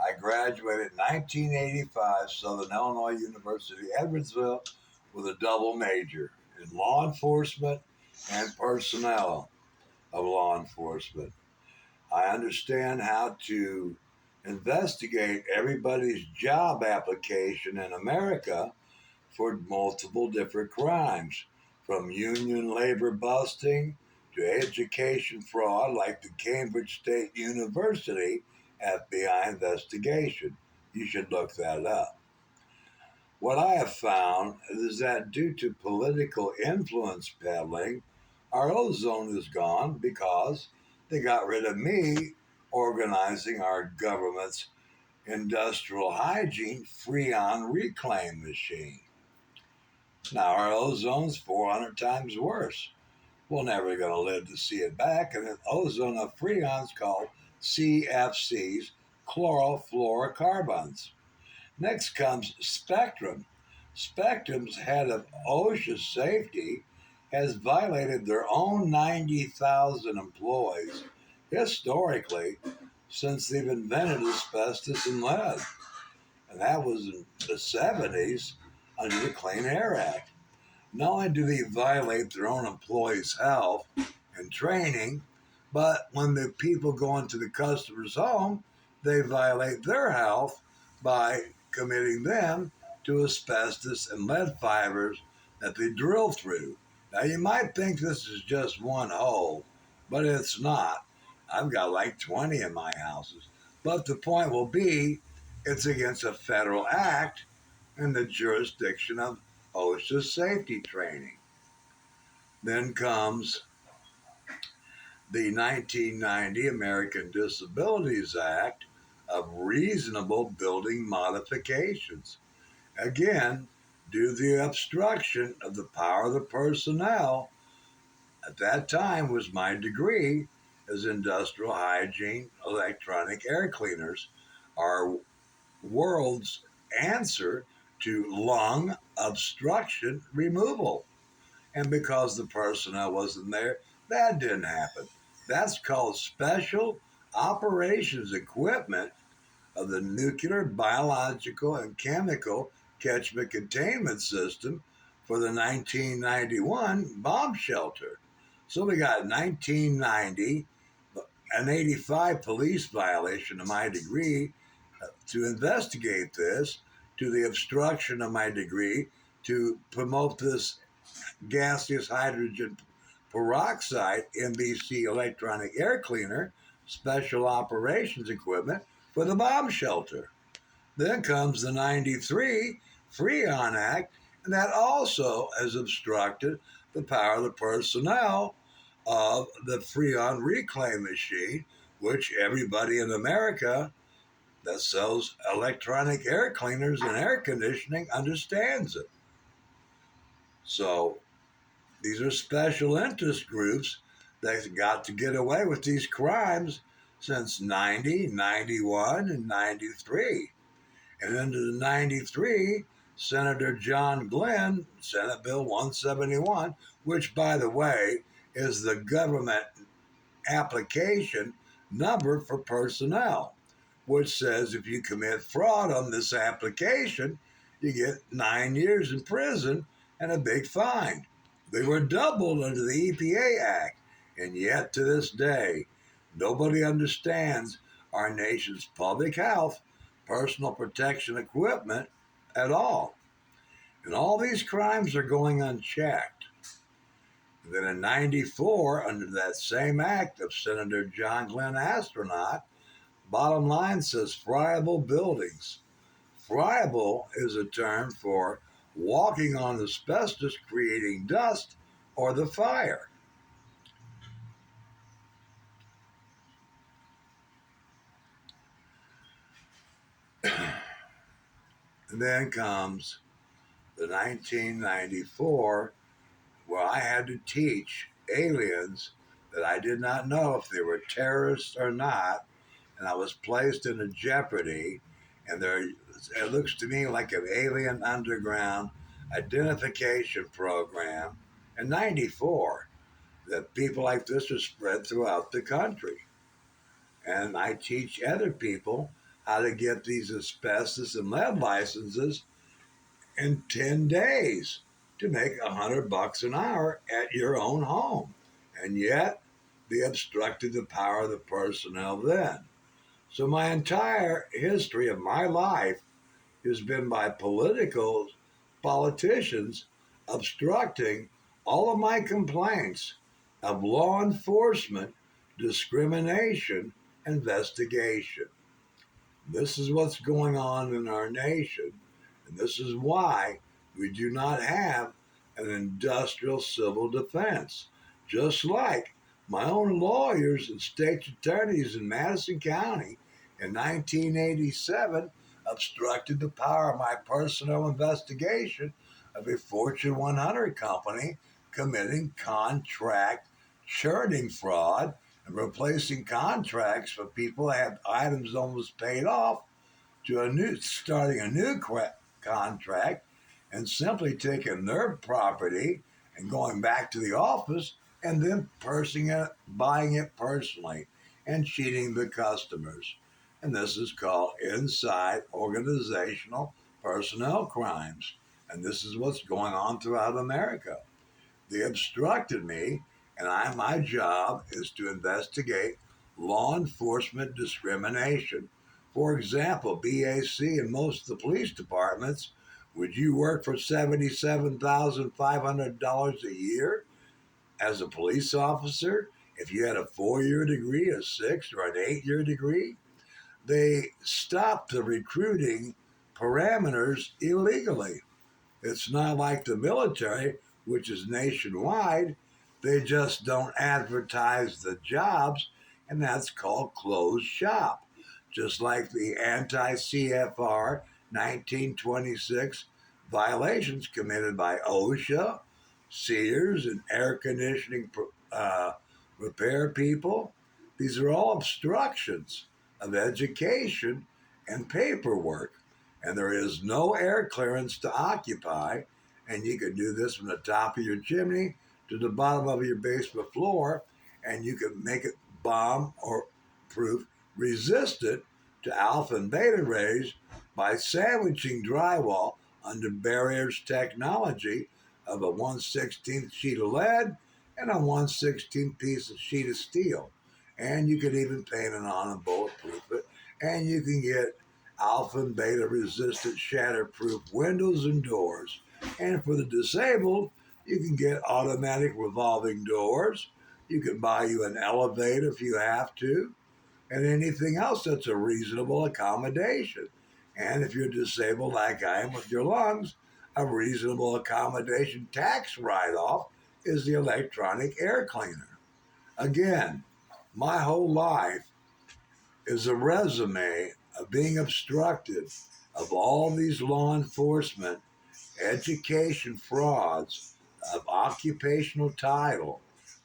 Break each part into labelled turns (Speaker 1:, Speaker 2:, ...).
Speaker 1: I graduated in 1985, Southern Illinois University, Edwardsville, with a double major in law enforcement and personnel of law enforcement. I understand how to investigate everybody's job application in America for multiple different crimes, from union labor busting to education fraud, like the Cambridge State University FBI investigation. You should look that up. What I have found is that due to political influence peddling, our ozone is gone because they got rid of me organizing our government's industrial hygiene freon reclaim machine. Now our ozone's 400 times worse. We're never going to live to see it back. And the ozone of freon's called CFCs, chlorofluorocarbons. Next comes Spectrum. Spectrum's head of OSHA safety has violated their own 90,000 employees historically since they've invented asbestos and lead. And that was in the 70s under the Clean Air Act. Not only do they violate their own employees' health and training, but when the people go into the customer's home, they violate their health by committing them to asbestos and lead fibers that they drill through. Now, you might think this is just one hole, but it's not. I've got like 20 in my houses. But the point will be, it's against a federal act in the jurisdiction of OSHA safety training. Then comes the 1990 American Disabilities Act of reasonable building modifications. Again, due to the obstruction of the power of the personnel, at that time was my degree as industrial hygiene electronic air cleaners, our world's answer to lung obstruction removal. And because the personnel wasn't there, that didn't happen. That's called special operations equipment of the nuclear, biological, and chemical catchment containment system for the 1991 bomb shelter. So we got 1990, an 85 police violation of my degree to investigate this, to the obstruction of my degree to promote this gaseous hydrogen peroxide MBC electronic air cleaner special operations equipment for the bomb shelter. Then comes the 93 Freon Act, and that also has obstructed the power of the personnel of the Freon reclaim machine, which everybody in America that sells electronic air cleaners and air conditioning understands it. So these are special interest groups that got to get away with these crimes since 90, 91, and 93. And into the 93, Senator John Glenn, Senate Bill 171, which, by the way, is the government application number for personnel, which says if you commit fraud on this application, you get 9 years in prison and a big fine. They were doubled under the EPA Act, and yet to this day, nobody understands our nation's public health, personal protection equipment at all. And all these crimes are going unchecked. And then in 94, under that same act of Senator John Glenn Astronaut, bottom line says friable buildings. Friable is a term for walking on asbestos creating dust or the fire. And then comes the 1994, where I had to teach aliens that I did not know if they were terrorists or not, and I was placed in a jeopardy, and it looks to me like an alien underground identification program in 94 that people like this are spread throughout the country. And I teach other people how to get these asbestos and lead licenses in 10 days to make $100 an hour at your own home. And yet, they obstructed the power of the personnel then. So, my entire history of my life has been by politicians obstructing all of my complaints of law enforcement, discrimination, investigation. This is what's going on in our nation, and this is why we do not have an industrial civil defense. Just like my own lawyers and state attorneys in Madison County in 1987 obstructed the power of my personal investigation of a Fortune 100 company committing contract churning fraud and replacing contracts for people that had items almost paid off to starting a new contract and simply taking their property and going back to the office and then pursing it, buying it personally and cheating the customers. And this is called inside organizational personnel crimes. And this is what's going on throughout America. They obstructed me, and my job is to investigate law enforcement discrimination. For example, BAC and most of the police departments, would you work for $77,500 a year as a police officer if you had a 4 year degree, a 6 or an 8 year degree? They stopped the recruiting parameters illegally. It's not like the military, which is nationwide. They just don't advertise the jobs, and that's called closed shop. Just like the anti CFR 1926 violations committed by OSHA, Sears, and air conditioning repair people. These are all obstructions of education and paperwork, and there is no air clearance to occupy. And you can do this from the top of your chimney to the bottom of your basement floor, and you can make it bomb or proof resistant to alpha and beta rays by sandwiching drywall under barriers technology of a 1/16th sheet of lead and a 1/16th piece of sheet of steel. And you can even paint it on and bulletproof it. And you can get alpha and beta resistant shatterproof windows and doors. And for the disabled, you can get automatic revolving doors. You can buy you an elevator if you have to, and anything else that's a reasonable accommodation. And if you're disabled like I am with your lungs, a reasonable accommodation tax write off is the electronic air cleaner. Again, my whole life is a resume of being obstructed of all these law enforcement education frauds of occupational title,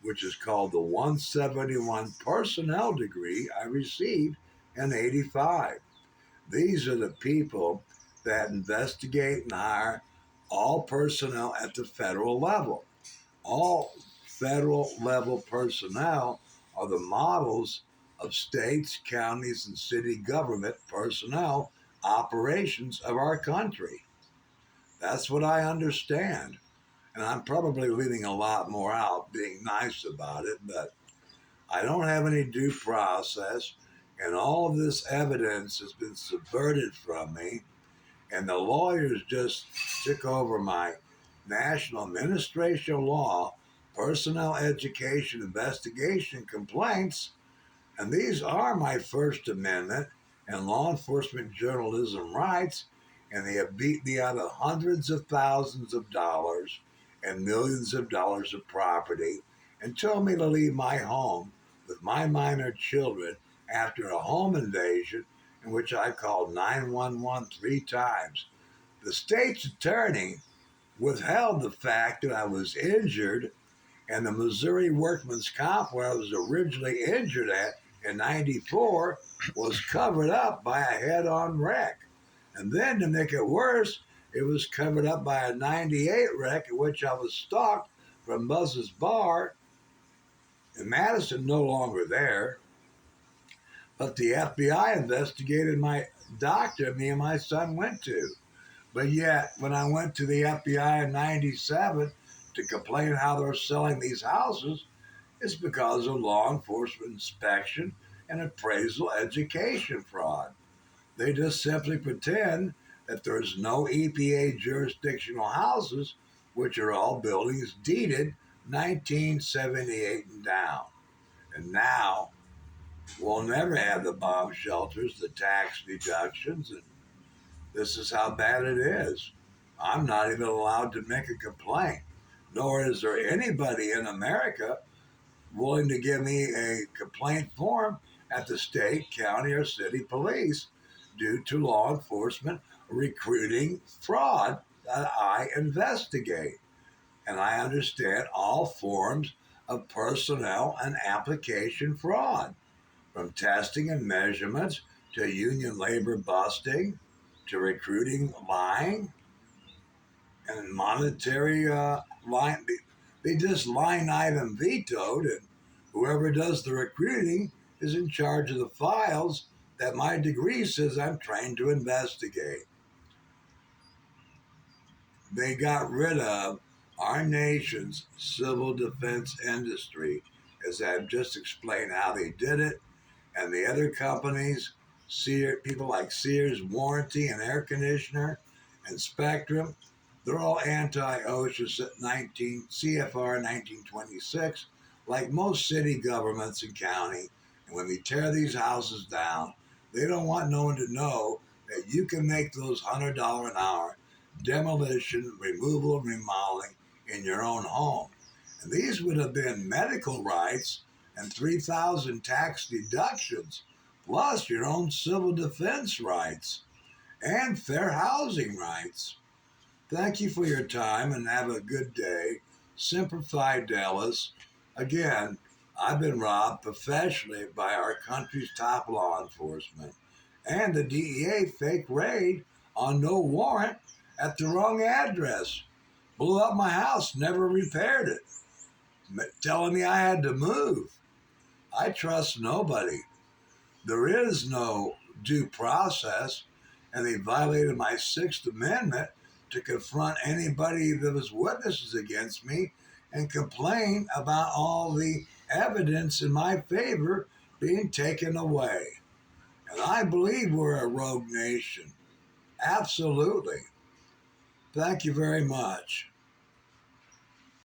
Speaker 1: which is called the 171 personnel degree I received in 85. These are the people that investigate and hire all personnel at the federal level. All federal level personnel are the models of states, counties, and city government personnel operations of our country. That's what I understand. And I'm probably leaving a lot more out, being nice about it, but I don't have any due process, and all of this evidence has been subverted from me, and the lawyers just took over my National Administration Law, Personnel Education Investigation complaints, and these are my First Amendment and law enforcement journalism rights, and they have beat me out of hundreds of thousands of dollars and millions of dollars of property and told me to leave my home with my minor children after a home invasion in which I called 911 3 times. The state's attorney withheld the fact that I was injured, and the Missouri Workman's Comp, where I was originally injured at in 94, was covered up by a head on wreck. And then to make it worse, it was covered up by a 98 wreck in which I was stalked from Buzz's Bar in Madison, no longer there. But the FBI investigated my doctor me and my son went to. But yet, when I went to the FBI in 97 to complain how they're selling these houses, it's because of law enforcement inspection and appraisal education fraud. They just simply pretend that there's no EPA jurisdictional houses, which are all buildings deeded 1978 and down. And now we'll never have the bomb shelters, the tax deductions, and this is how bad it is. I'm not even allowed to make a complaint, nor is there anybody in America willing to give me a complaint form at the state, county, or city police due to law enforcement recruiting fraud that I investigate. And I understand all forms of personnel and application fraud, from testing and measurements to union labor busting to recruiting lying and monetary line. They just line item vetoed, and whoever does the recruiting is in charge of the files that my degree says I'm trained to investigate. They got rid of our nation's civil defense industry, as I've just explained how they did it, and the other companies, people like Sears Warranty and Air Conditioner and Spectrum, they're all anti-OSHA 19 CFR 1926, like most city governments and county. And when they tear these houses down, they don't want no one to know that you can make those $100 an hour demolition, removal, and remodeling in your own home. And these would have been medical rights and 3,000 tax deductions, plus your own civil defense rights and fair housing rights. Thank you for your time and have a good day. Semper Fidelis. Again, I've been robbed professionally by our country's top law enforcement and the DEA fake raid on no warrant at the wrong address. Blew up my house, never repaired it, telling me I had to move. I trust nobody. There is no due process, and they violated my Sixth Amendment to confront anybody that was witnesses against me and complain about all the evidence in my favor being taken away. And I believe we're a rogue nation. Absolutely. Thank you very much.